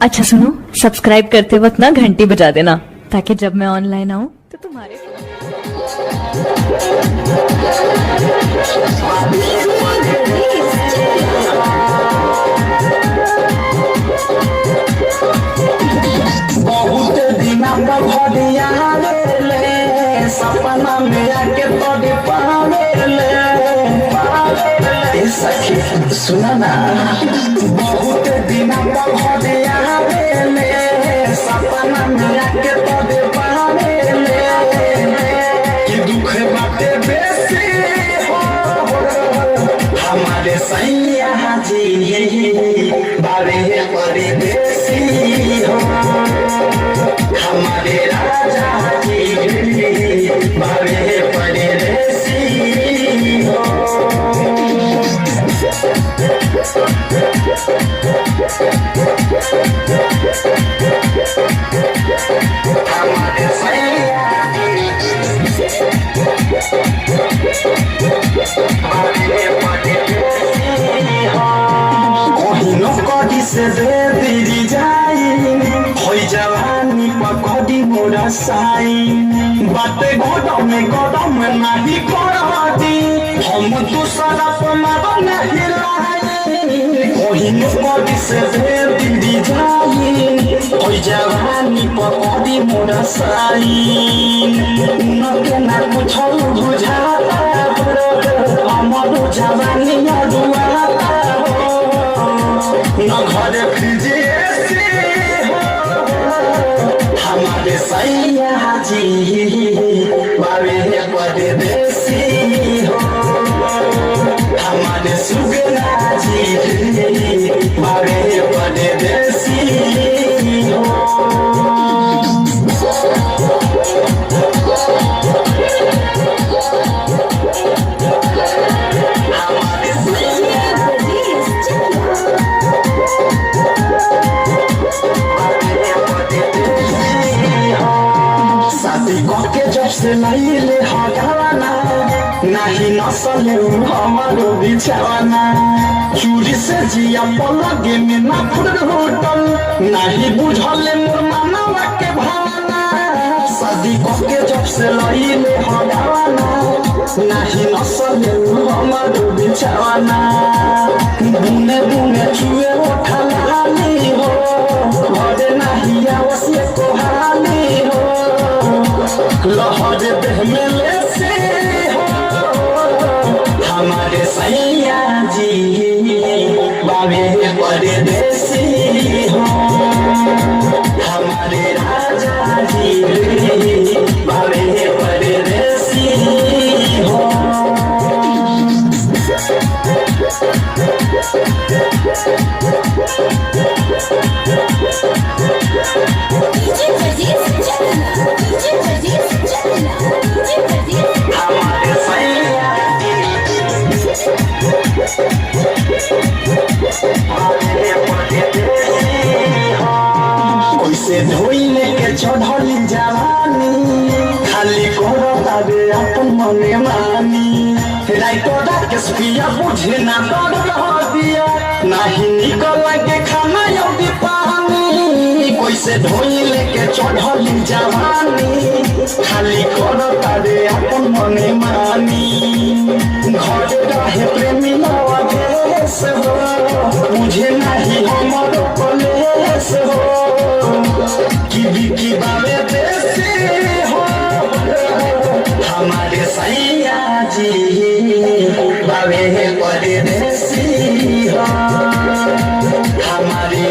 अच्छा सुनो, सब्सक्राइब करते वक्त ना घंटी बजा देना ताकि जब मैं ऑनलाइन आऊं तो तुम्हारे बहुत दिन भरिया सपना में आके तोड़े पावेले सखी सुना ना बहुत दिन भरिया सपना में आके तोड़े पावेले कि दुख बाटे बेसी हो हमारे सैया जी बारे परदेसी हो हमारे राजा जी बारे परदेसी हो हमारे सैया बारे परदेसी हो कहीं नौकरी से दे दी जाई होई जवानी पकड़ी मोरा साई बाते गोदम में नहीं करती हम दूसरा पमार नहीं लाई कहीं नौकरी से दे दी जाई होई जवानी पकड़ी मोरा साई उनके ना कुछ बुझाता हमारो जवानी अरुआता न घर फिजे हमारे सैया जी बाबे परदेसी हो हमारे सुगना जी बाबे परदेसी हो जब से लैले हटावाना नहीं नसले हमारो बिछावाना चूड़ी से जिया पलगे में ना फुट होटल नहीं बुझले मोर मानवा के भावना शादी के जब से लैले हटावाना नहीं नसले हमारो बिछावाना बुने बुने छुए उठलानी हो घरे नहीं आवश्य कोहानी हो लहर देह में लेसे हो हमारे सैया जी बाबे परदेसी हो हमारे राजा जी बाबे परदेसी हो कैसे धोइले के चढ़ली जवानी खाली करो ताबे अपन मने मानी राइतो के सुखिया बुझे ना कर दिया नहीं निकल के खाना यदि पानी कैसे धोइले के चढ़ली जवानी खाली करो ताबे अपन मने मानी घर रहे प्रेमी नवादेश हो मुझे नहीं हमारो कलेश हो की बाबे देसी हो हमारे सैया जी बाबे परदेसी हो हमारे